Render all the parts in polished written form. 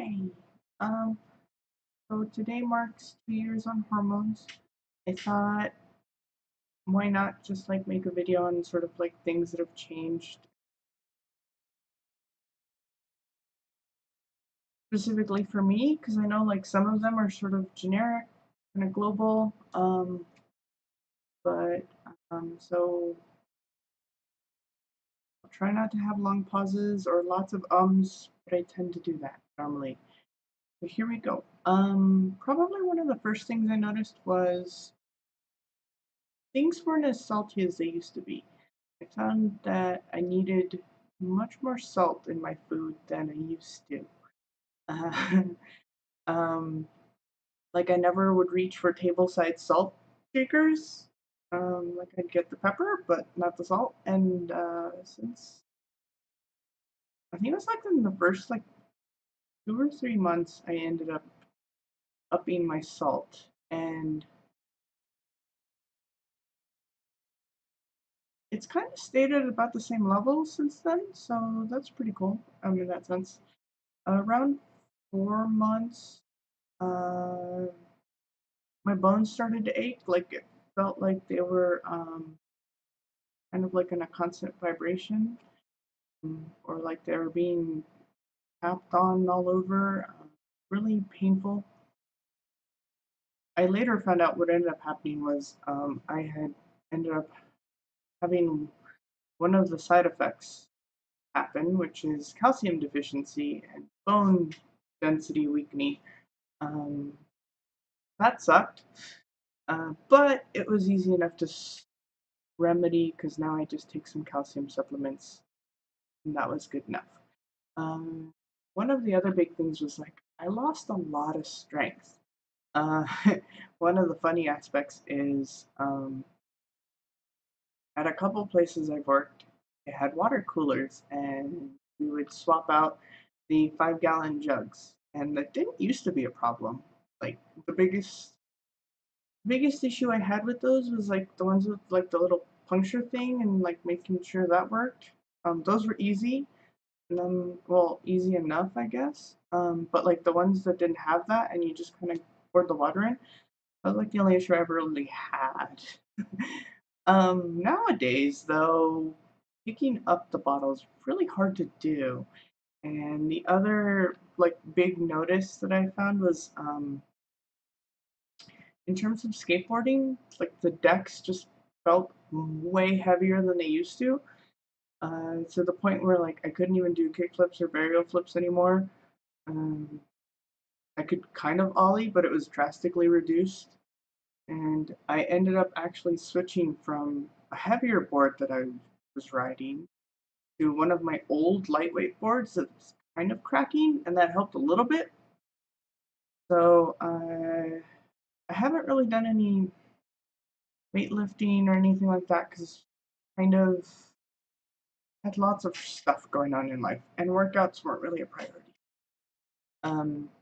Hey, um, so today marks 2 years on hormones. I thought, why not just like make a video on sort of like things that have changed specifically for me, because I know like some of them are sort of generic, kind of global, but so I'll try not to have long pauses or lots of ums, but I tend to do that normally. So here we go. Probably one of the first things I noticed was things weren't as salty as they used to be. I found that I needed much more salt in my food than I used to. Uh, um, like I never would reach for table-side salt shakers. Like I'd get the pepper, but not the salt. And since I think it was like in the first like 2 or 3 months, I ended up upping my salt, and it's kind of stayed at about the same level since then. So that's pretty cool. In that sense. Around 4 months, uh, my bones started to ache. Like it felt like they were kind of like in a constant vibration, or like they were being tapped on all over. Really painful. I later found out what ended up happening was I had ended up having one of the side effects happen, which is calcium deficiency and bone density weakening. Um, that sucked. But it was easy enough to remedy because now I just take some calcium supplements, and that was good enough. Um, One of the other big things was like I lost a lot of strength. Uh, One of the funny aspects is at a couple places I've worked, they had water coolers, and we would swap out the 5-gallon jugs, and that didn't used to be a problem. Like the biggest issue I had with those was like the ones with like the little puncture thing and like making sure that worked. Those were easy, and then well, easy enough, I guess. But like the ones that didn't have that, and you just kind of poured the water in, that was like the only issue I ever really had. Nowadays, though, picking up the bottle is really hard to do. And the other like big notice that I found was in terms of skateboarding, like the decks just felt way heavier than they used to the point where like I couldn't even do kickflips or varial flips anymore. Um, I could kind of ollie, but it was drastically reduced, and I ended up actually switching from a heavier board that I was riding to one of my old lightweight boards that's kind of cracking, and that helped a little bit. So I haven't really done any weightlifting or anything like that because kind of had lots of stuff going on in life, and workouts weren't really a priority.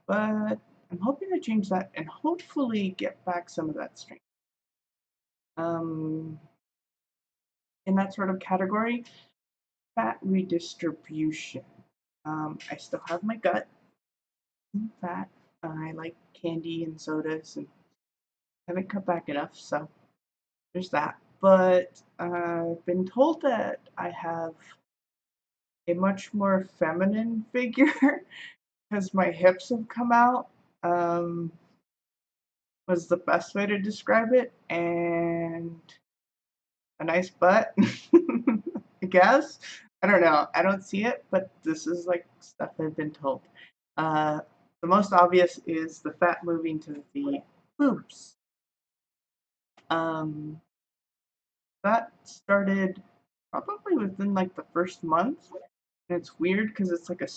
But I'm hoping to change that and hopefully get back some of that strength. Um, in that sort of category, fat redistribution. I still have my gut and fat. I like candy and sodas and haven't cut back enough, so there's that. But I've been told that I have a much more feminine figure because my hips have come out. Um, was the best way to describe it, and a nice butt, I guess. I don't know. I don't see it, but this is like stuff I've been told. Uh, the most obvious is the fat moving to the boobs. Um, that started probably within like the first month, and it's weird because it's like a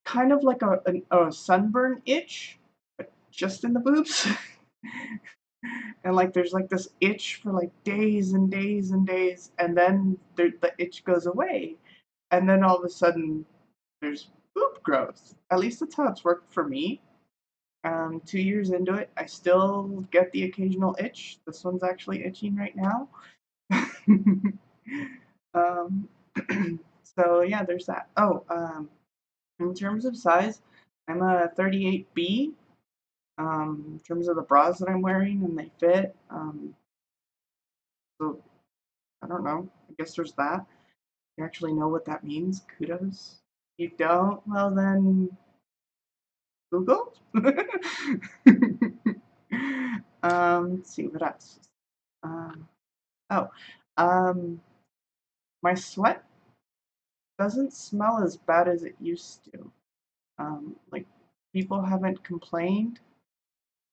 kind of like a sunburn itch, but just in the boobs. And like there's like this itch for like days and days and days, and then the itch goes away, and then all of a sudden there's boob growth. At least that's how it's worked for me. 2 years into it, I still get the occasional itch. This one's actually itching right now. um, so yeah, there's that. Oh, In terms of size, I'm a 38B. In terms of the bras that I'm wearing and they fit. So I don't know. I guess there's that. You actually know what that means. Kudos. You don't? Well then, Google. Let's see what else. Um, oh, um, my sweat doesn't smell as bad as it used to. Like people haven't complained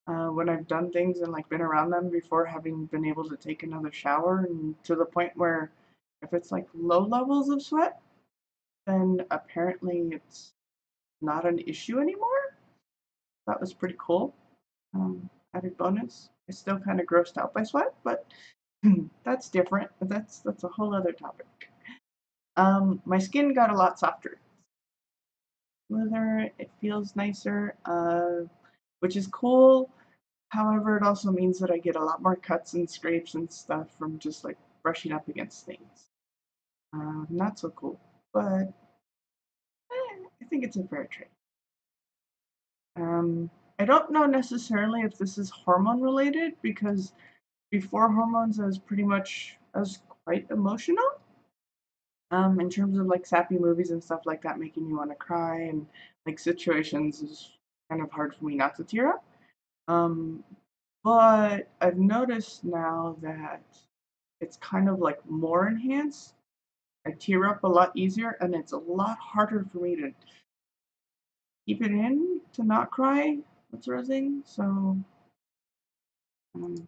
when I've done things and like been around them before having been able to take another shower, and to the point where if it's like low levels of sweat, then apparently it's not an issue anymore. That was pretty cool. Added bonus. I'm still kind of grossed out by sweat, but that's different. But that's a whole other topic. My skin got a lot softer, smoother. It feels nicer, which is cool. However, it also means that I get a lot more cuts and scrapes and stuff from just like brushing up against things. Not so cool, but I think it's a fair trade. I don't know necessarily if this is hormone related because before hormones, I was quite emotional. In terms of like sappy movies and stuff like that, making you want to cry and like situations is kind of hard for me not to tear up. Um, but I've noticed now that it's kind of like more enhanced. I tear up a lot easier, and it's a lot harder for me to keep it in to not cry, that sort of thing. So, um,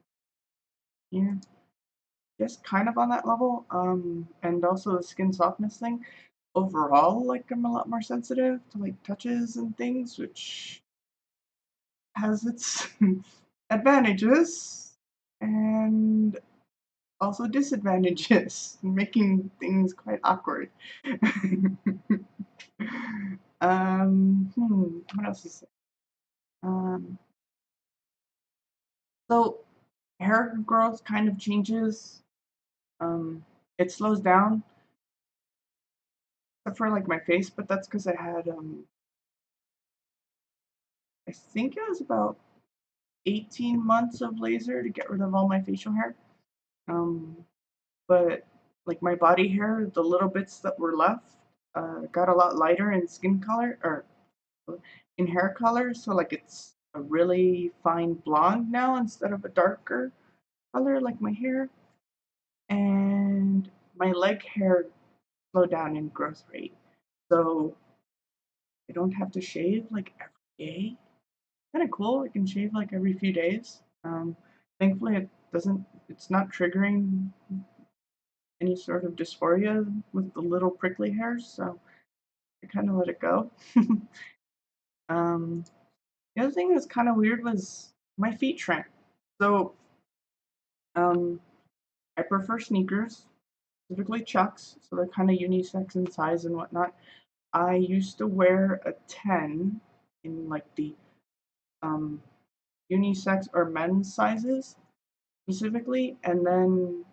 yeah, just kind of on that level. And also the skin softness thing. Overall, like I'm a lot more sensitive to like touches and things, which has its advantages and also disadvantages, making things quite awkward. What else is there? Um, so hair growth kind of changes. Um, it slows down, except for like my face, but that's because I had I think it was about 18 months of laser to get rid of all my facial hair. Um, but like my body hair, the little bits that were left, got a lot lighter in skin color or in hair color. So like it's a really fine blonde now instead of a darker color like my hair. And my leg hair slowed down in growth rate. So I don't have to shave like every day. Kind of cool. I can shave like every few days. Thankfully, it's not triggering any sort of dysphoria with the little prickly hairs, so I kind of let it go. um, the other thing that's kind of weird was my feet shrank. So um, I prefer sneakers, specifically Chucks, so they're kind of unisex in size and whatnot. I used to wear a 10 in like the um, unisex or men's sizes specifically, and then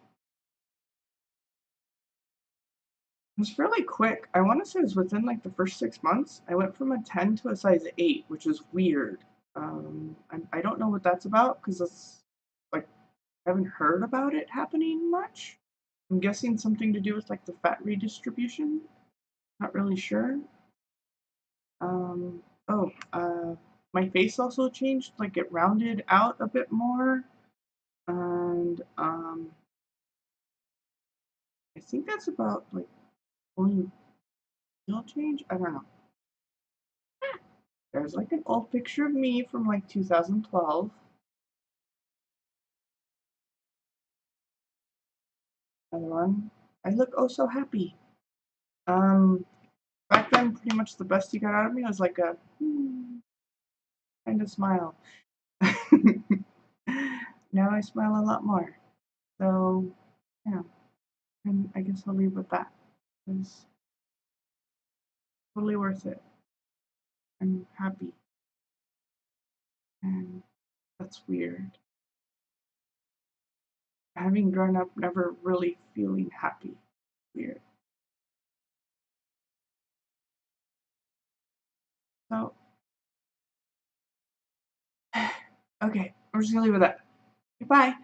it was fairly quick. I want to say it was within like the first 6 months. I went from a 10 to a size 8, which is weird. I don't know what that's about because it's like I haven't heard about it happening much. I'm guessing something to do with like the fat redistribution. Not really sure. Um, oh, my face also changed. Like it rounded out a bit more, and I think that's about like only real change. I don't know. There's like an old picture of me from like 2012. Another one. I look oh so happy. Um, Back then, pretty much the best you got out of me was like a kind of smile. Now I smile a lot more. So, yeah, and I guess I'll leave with that. It's totally worth it. I'm happy, and that's weird. Having grown up, never really feeling happy. Weird. So, okay, I'm just gonna leave it at that. Goodbye.